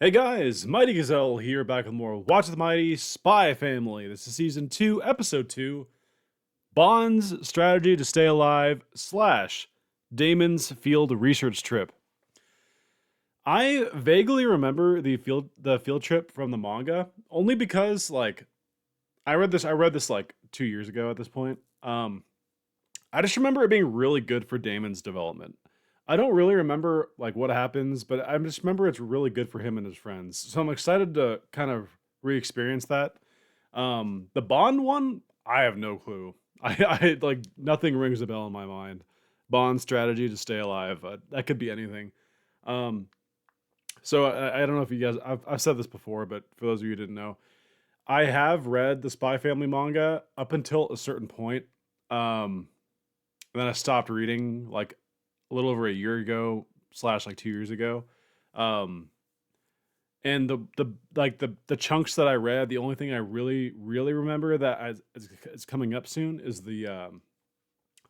Hey guys, Mighty Gazelle here, back with more Watch the Mighty Spy Family. This is season 2, episode 2, Bond's Strategy to Stay Alive slash Damon's Field Research Trip. I vaguely remember the field trip from the manga, only because I read this like 2 years ago at this point. I just remember it being really good for Damon's development. I don't really remember like what happens, but I just remember it's really good for him and his friends. So I'm excited to kind of re-experience that. The Bond one, I have no clue. I like nothing rings a bell in my mind. Bond strategy to stay alive. That could be anything. Um, so I don't know if you guys. I've said this before, but for those of you who didn't know, I have read the Spy Family manga up until a certain point. Um, and then I stopped reading like a little over a year ago slash like 2 years ago. Um, and the chunks that I read, the only thing I really remember that is coming up soon is the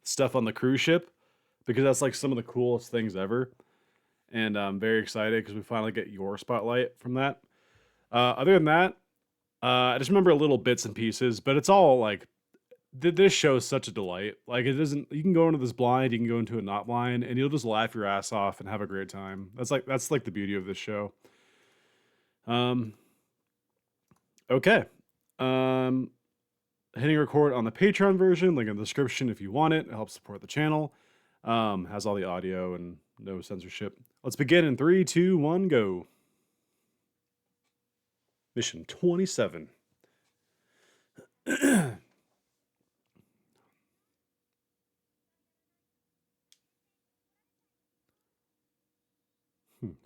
stuff on the cruise ship because that's like some of the coolest things ever, and I'm very excited because we finally get your spotlight from that. Other than that, I just remember little bits and pieces, but it's all like this show is such a delight. Like it isn't. You can go into this blind, you can go into a not blind, and you'll just laugh your ass off and have a great time. That's like the beauty of this show. Um, okay. Um, Hitting record on the Patreon version, link in the description if you want it. It helps support the channel. Has all the audio and no censorship. Let's begin in three, two, one, go. Mission 27.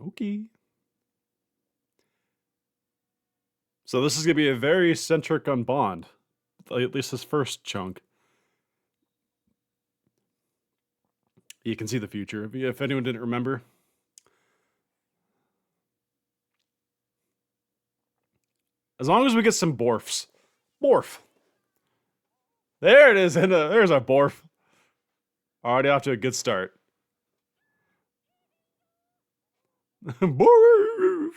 Okay. So this is gonna be a very centric on Bond, at least this first chunk. You can see the future if anyone didn't remember. As long as we get some Borfs. Borf. There it is. And there's our Borf. Already off to a good start. Borf.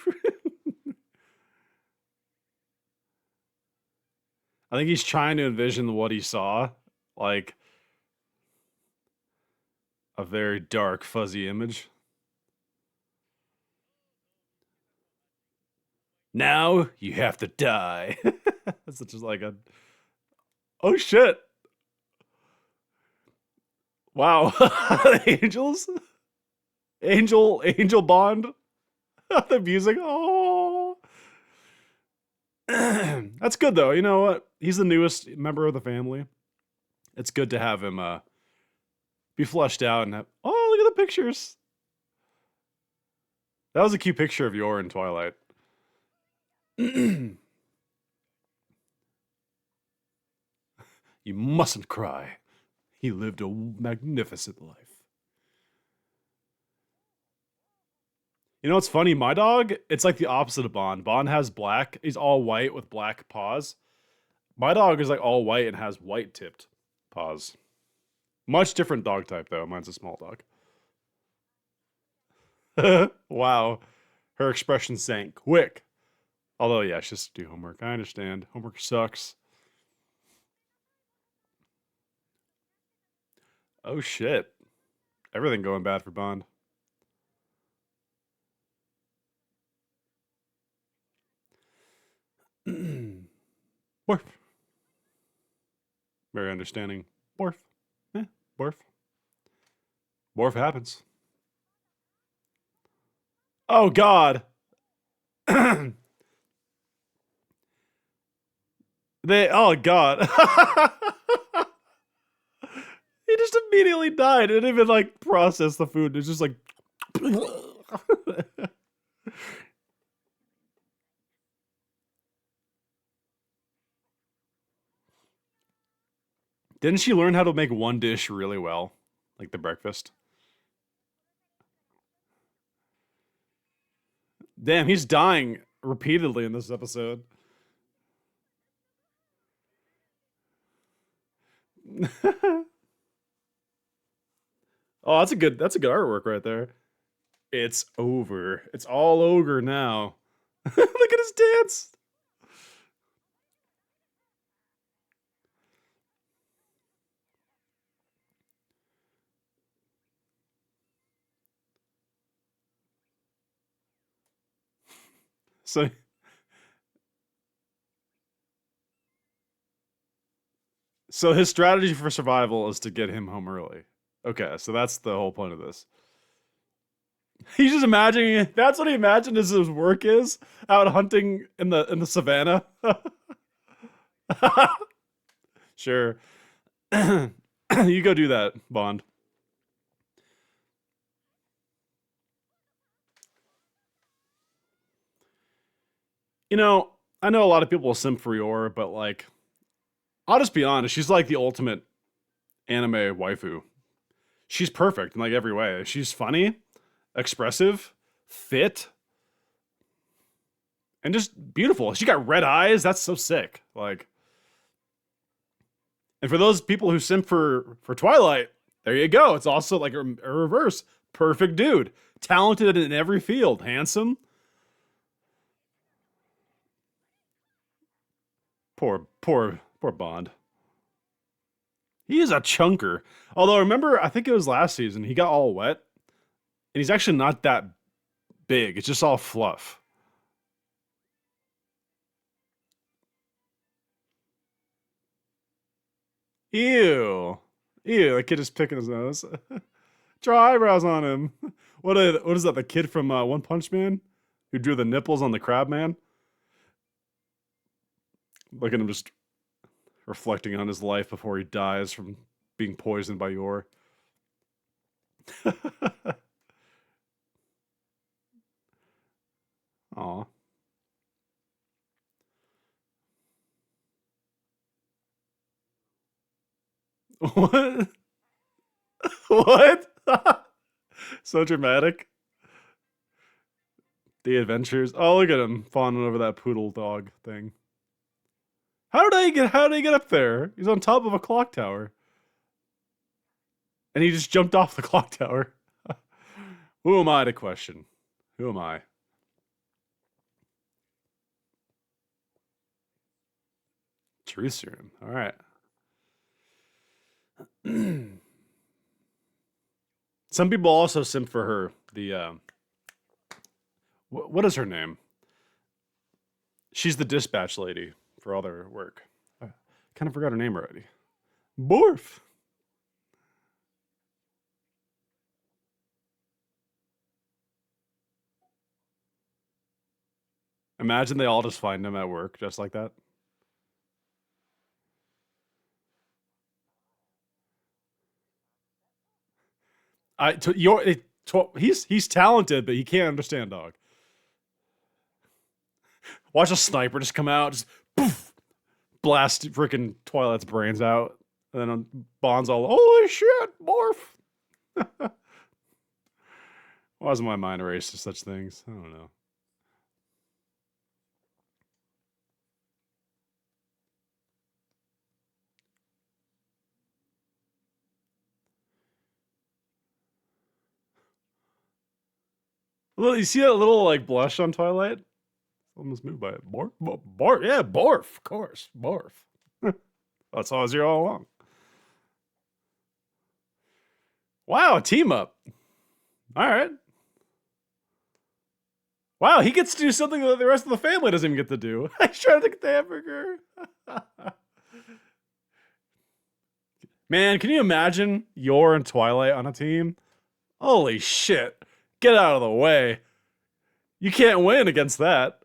I think he's trying to envision what he saw. Like a very dark, fuzzy image. Now you have to die. That's just like a. Oh shit. Wow. Angels? Angel Bond? The music. Oh. That's good though. You know what? He's the newest member of the family. It's good to have him be fleshed out and have. Oh, look at the pictures. That was a cute picture of Yor in Twilight. You mustn't cry. He lived a magnificent life. You know what's funny? My dog, it's like the opposite of Bond. Bond has black. He's all white with black paws. My dog is like all white and has white tipped paws. Much different dog type though. Mine's a small dog. Wow. Her expression sank quick. Although, yeah, she has to do homework. I understand. Homework sucks. Oh shit. Everything going bad for Bond. Borf. Very understanding. Borf. Eh, Borf. Borf happens. Oh god. Oh god. He just immediately died. It didn't even like process the food. It's just like Didn't she learn how to make one dish really well? Like the breakfast? Damn, he's dying repeatedly in this episode. Oh, that's a good artwork right there. It's over. It's all ogre now. Look at his dance. So so his strategy for survival is to get him home early. Okay, so that's the whole point of this. He's just imagining that's what he imagined as his work is out hunting in the savannah. Sure. You go do that, Bond. You know, I know a lot of people will simp for Yor, but like, I'll just be honest. She's like the ultimate anime waifu. She's perfect in like every way. She's funny, expressive, fit, and just beautiful. She got red eyes. That's so sick. Like, and for those people who simp for Twilight, there you go. It's also like a reverse. Perfect dude, talented in every field, handsome. Poor Bond. He is a chunker. Although remember, I think it was last season he got all wet, and he's actually not that big. It's just all fluff. Ew, ew. The kid is picking his nose. Draw eyebrows on him. What is that? The kid from One Punch Man who drew the nipples on the crab man? Look at him just reflecting on his life before he dies from being poisoned by Yor. Aw. What? What? So dramatic. The adventures. Oh, look at him fawning over that poodle dog thing. How did he get up there? He's on top of a clock tower. And he just jumped off the clock tower. Who am I to question? Who am I? Truth serum. All right. Some people also simp for her. The what is her name? She's the dispatch lady for all their work. I kind of forgot her name already. Borf. Imagine they all just find him at work just like that. He's talented, but he can't understand dog. Watch a sniper just come out, just poof, blast freaking Twilight's brains out, and then Bond's all, "Holy shit, morph!" Why is my mind erased to such things? I don't know. Well, you see that little like blush on Twilight? Almost moved by it. Borf, yeah, Borf, of course, Borf. That's all I was here all along. Wow, a team up. All right. Wow, he gets to do something that the rest of the family doesn't even get to do. He's trying to get the hamburger. Man, can you imagine Yor and Twilight on a team? Holy shit. Get out of the way. You can't win against that.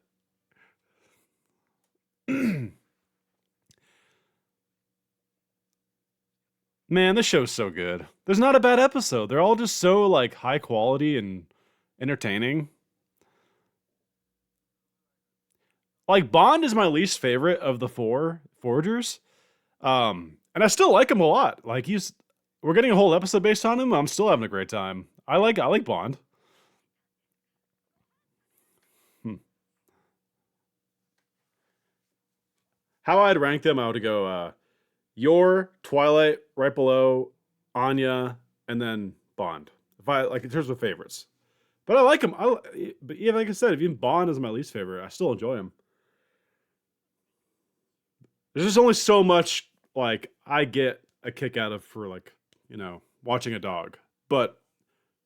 Man, this show's so good. There's not a bad episode. They're all just so like high quality and entertaining. Like Bond is my least favorite of the four forgers. And I still like him a lot. Like we're getting a whole episode based on him. I'm still having a great time. I like Bond. Hmm. How I'd rank them, I would go Yor, Twilight, right below Anya, and then Bond. If I like in terms of favorites. But I like him. But yeah, like I said, even Bond is my least favorite. I still enjoy him. There's just only so much like I get a kick out of for like watching a dog. But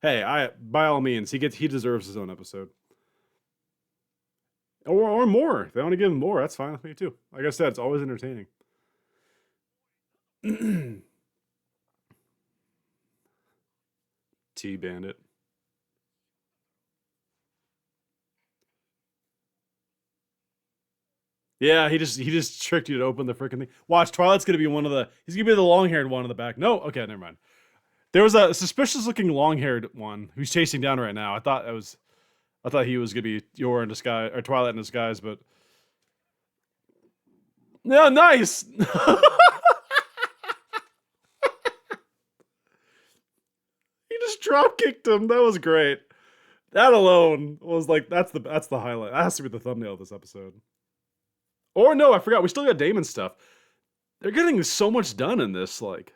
hey, I by all means he deserves his own episode or more. If they want to give him more, that's fine with me too. Like I said, it's always entertaining. T Bandit. Yeah, he just tricked you to open the freaking thing. Watch, Twilight's gonna be one of the. He's gonna be the long haired one in the back. No, okay, never mind. There was a suspicious looking long haired one who's chasing down right now. I thought he was gonna be Yor in disguise or Twilight in disguise, but yeah, nice. He just drop kicked him. That was great. That alone was like that's the highlight. That has to be the thumbnail of this episode. Or no, I forgot. We still got Damon stuff. They're getting so much done in this, like.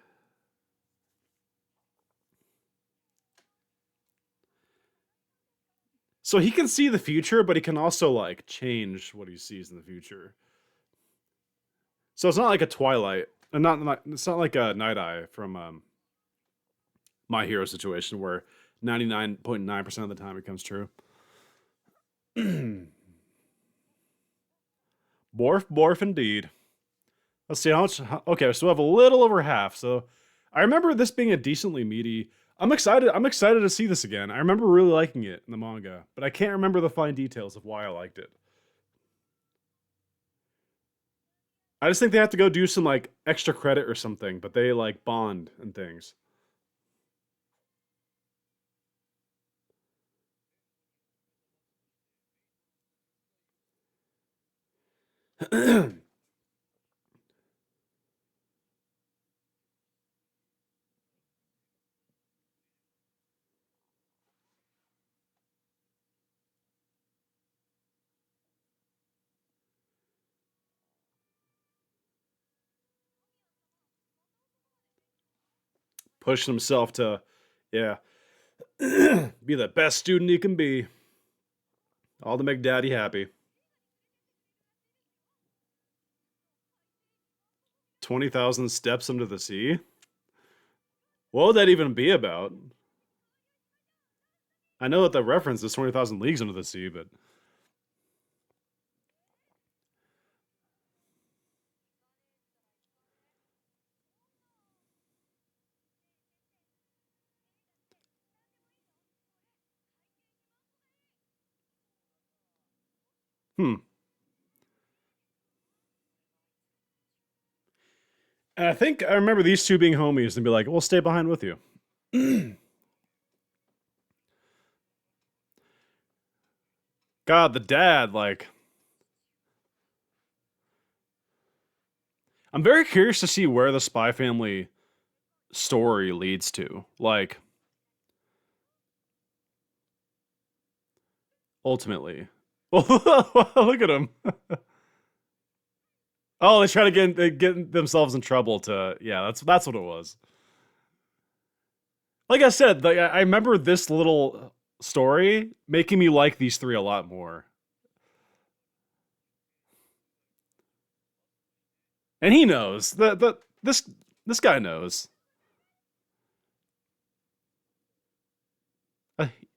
So he can see the future, but he can also like change what he sees in the future. So it's not like a Twilight, and not it's not like a Night Eye from My Hero situation where 99.9% of the time it comes true. Borf, borf, indeed. Let's see how much. Okay, so we have a little over half. So I remember this being a decently meaty. I'm excited. I'm excited to see this again. I remember really liking it in the manga, but I can't remember the fine details of why I liked it. I just think they have to go do some like extra credit or something, but they like bond and things. Pushing himself to, yeah, be the best student he can be. All to make daddy happy. 20,000 steps under the sea? What would that even be about? I know that the reference is 20,000 leagues under the sea, but. Hmm. And I think I remember these two being homies and be like, we'll stay behind with you. God, the dad, like. I'm very curious to see where the Spy Family story leads to. Like, ultimately. Look at him. Oh, they try to get themselves in trouble to. Yeah, that's what it was. Like I said, like I remember this little story making me like these three a lot more. And he knows that this guy knows.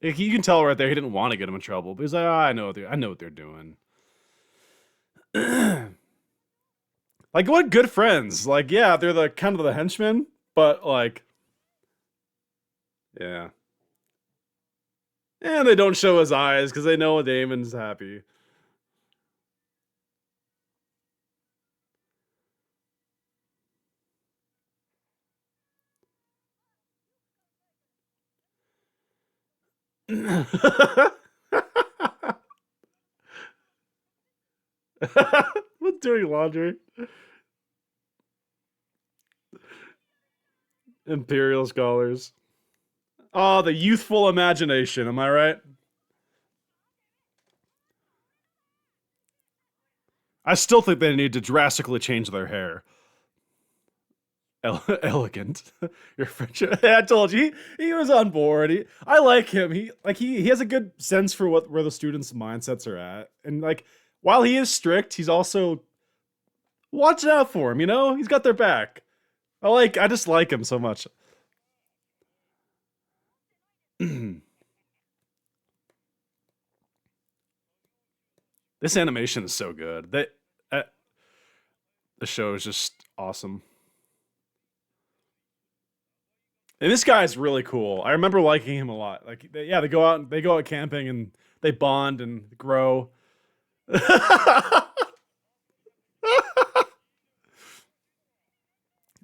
You can tell right there he didn't want to get him in trouble, but he's like, oh, I know what they're doing. Like what good friends? Like yeah, they're the kind of the henchmen, but like yeah, and they don't show his eyes because they know Damon's happy. What's doing laundry? Imperial scholars. Oh, the youthful imagination. Am I right? I still think they need to drastically change their hair. Elegant. Your French. I told you he was on board. I like him. He has a good sense for what where the students' mindsets are at, and like while he is strict, he's also watching out for him. You know, he's got their back. I just like him so much. This animation is so good. Uh, the show is just awesome. And this guy is really cool. I remember liking him a lot. Yeah, they go out camping and they bond and grow. Look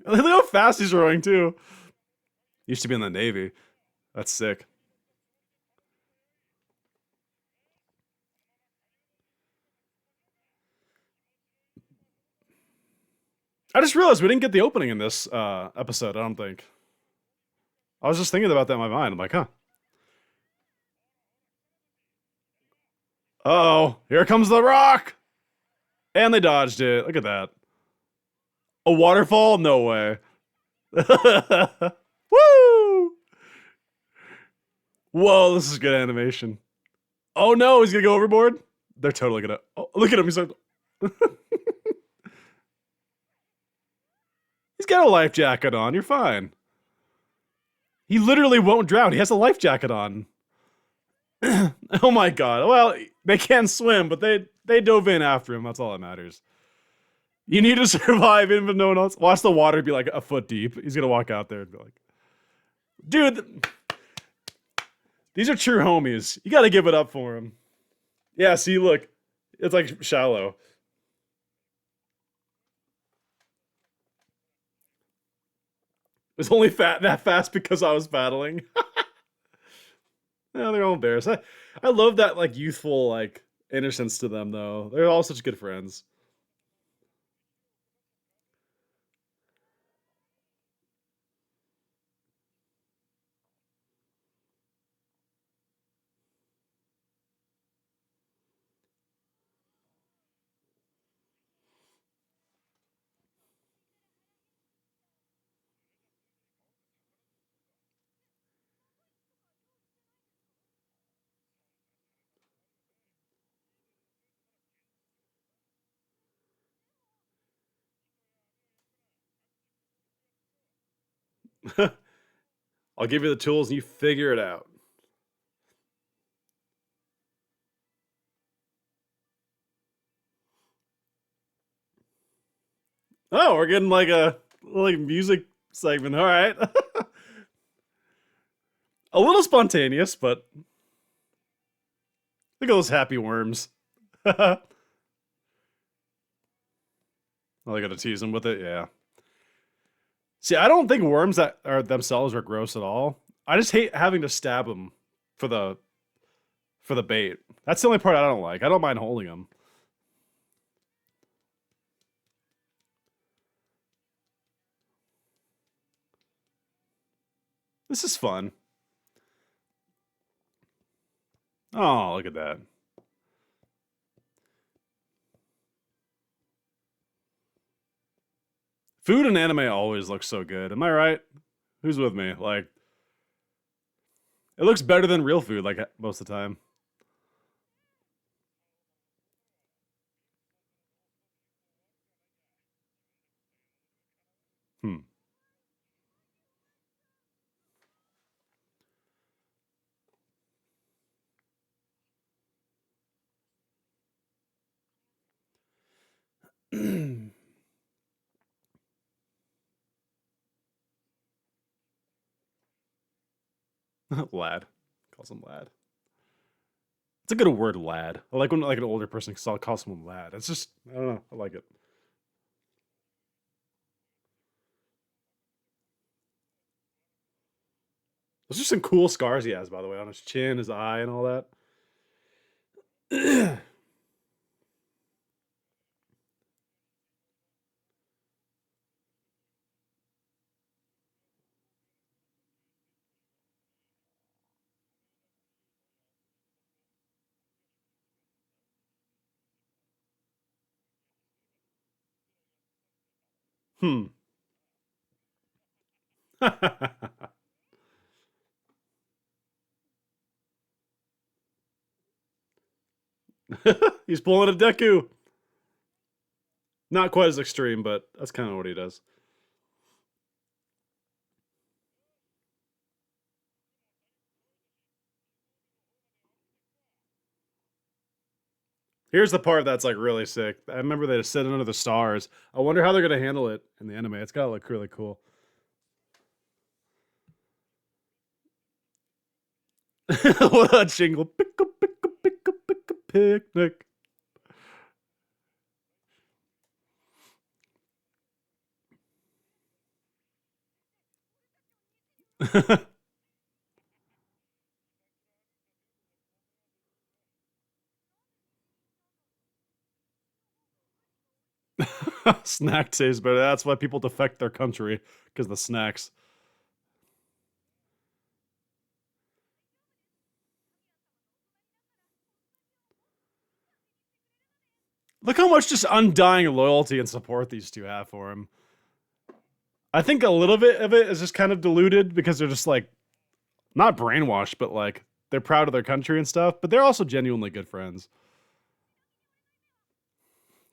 how fast he's rowing too. Used to be in the Navy. That's sick. I just realized we didn't get the opening in this episode. I don't think. I was just thinking about that in my mind. I'm like, huh. Oh, here comes the rock, and they dodged it. Look at that. A waterfall? No way. Woo! Whoa, this is good animation. Oh no, he's gonna go overboard. They're totally gonna. Oh, look at him. He's got a life jacket on. You're fine. He literally won't drown. He has a life jacket on. Oh my god. Well, they can't swim, but they dove in after him. That's all that matters. You need to survive even if no one else. Watch the water be like a foot deep. He's gonna walk out there and be like, dude, these are true homies. You gotta give it up for him. Yeah, see, look. It's like shallow. It's only that fast because I was battling. Yeah, they're all embarrassed. I love that like youthful like innocence to them though. They're all such good friends. I'll give you the tools and you figure it out. Oh, we're getting like a like music segment. All right. A little spontaneous, but look at those happy worms. Oh, they gotta tease them with it. Yeah. See, I don't think worms that are themselves are gross at all. I just hate having to stab them for the for the bait. That's the only part I don't like. I don't mind holding them. This is fun. Oh, look at that. Food and anime always look so good. Am I right? Who's with me? Like, it looks better than real food, like most of the time. Hmm. Lad. Calls him lad. It's a good word, lad. I like when like an older person calls someone lad. It's just I don't know. I like it. Those are some cool scars he has, by the way, on his chin, his eye, and all that. Hmm. He's pulling a Deku. Not quite as extreme, but that's kind of what he does. Here's the part that's like really sick. I remember they just sit under the stars. I wonder how they're gonna handle it in the anime. It's gotta look really cool. What a jingle! Pick a pick a pick a pick a picnic. Snack tastes better. That's why people defect their country because the snacks. Look how much just undying loyalty and support these two have for him. I think a little bit of it is just kind of diluted because they're just like not brainwashed, but like they're proud of their country and stuff. But they're also genuinely good friends.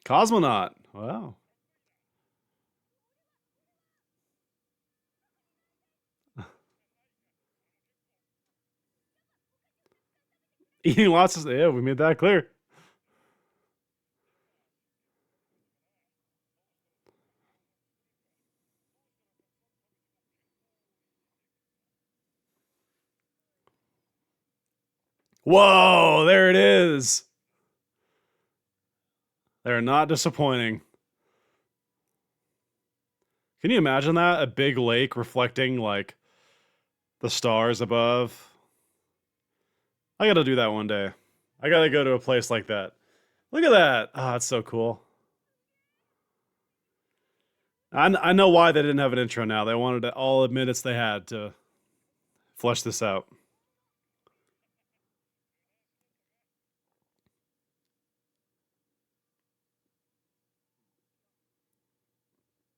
Cosmonaut. Wow. Eating lots of yeah, we made that clear. Whoa, there it is. They're not disappointing. Can you imagine that? A big lake reflecting like the stars above. I gotta do that one day. I gotta go to a place like that. Look at that. Ah, oh, it's so cool. I know why they didn't have an intro now. They wanted all the minutes they had to flesh this out.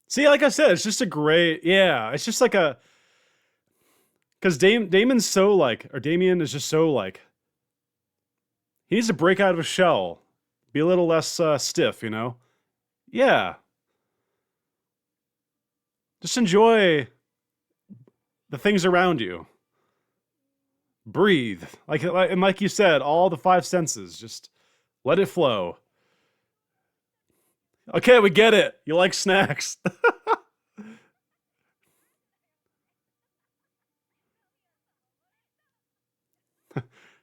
See, like I said, it's just a great, yeah. It's just like a because Damon's so like, or Damion is just so like, he needs to break out of his shell, be a little less stiff, you know? Yeah, just enjoy the things around you. Breathe, and like you said, all the five senses, just let it flow. Okay, we get it. You like snacks.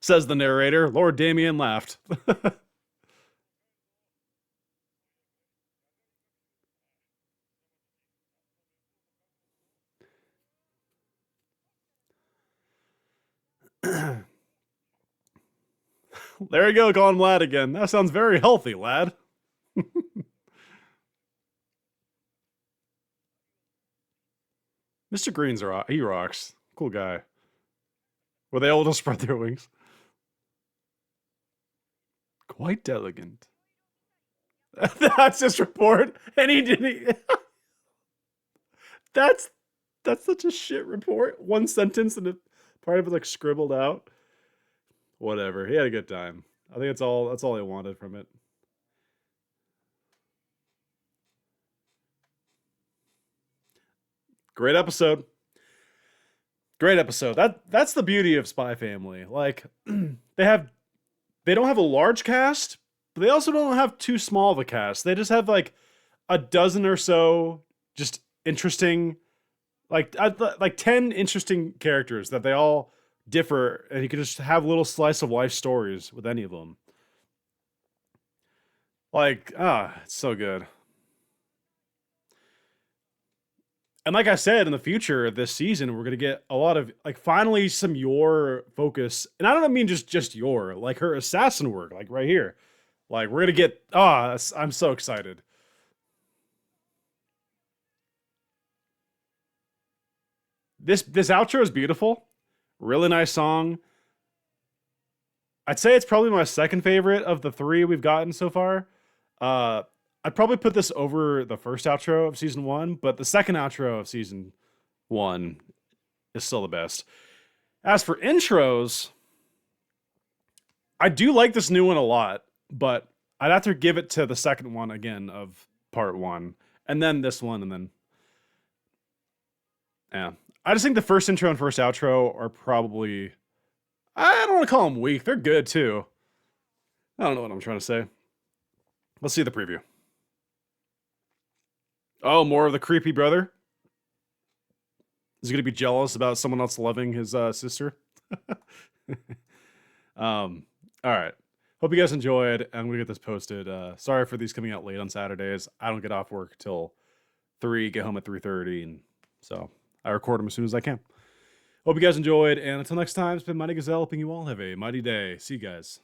Says the narrator. Lord Damien laughed. There you go, calling him lad again. That sounds very healthy, lad. Mr. Green's he rocks. Cool guy. Were they able to spread their wings? Quite elegant. That's his report, and he didn't. that's that's such a shit report. One sentence and a part of it like scribbled out. Whatever. He had a good time. I think that's all. That's all he wanted from it. Great episode. Great episode. That's the beauty of Spy Family. Like have they don't have a large cast, but they also don't have too small of a cast. They just have like a dozen or so just interesting like 10 interesting characters that they all differ and you can just have little slice of life stories with any of them. Like it's so good. And like I said, in the future this season, we're gonna get a lot of like finally some your focus, and I don't mean just your like her assassin work, like right here. Like we're gonna get I'm so excited. This outro is beautiful, really nice song. I'd say it's probably my second favorite of the three we've gotten so far. Uh, I'd probably put this over the first outro of season one, but the second outro of season one is still the best. As for intros, I do like this new one a lot, but I'd have to give it to the second one again of part one, and then this one, and then yeah. I just think the first intro and first outro are probably, I don't want to call them weak. They're good too. I don't know what I'm trying to say. Let's see the preview. Oh, more of the creepy brother. Is he gonna be jealous about someone else loving his sister? All right. Hope you guys enjoyed. I'm gonna get this posted. Sorry for these coming out late on Saturdays. I don't get off work till 3, get home at 3:30, and so I record them as soon as I can. Hope you guys enjoyed, and until next time, it's been Mighty Gazelle, hoping you all have a mighty day. See you guys.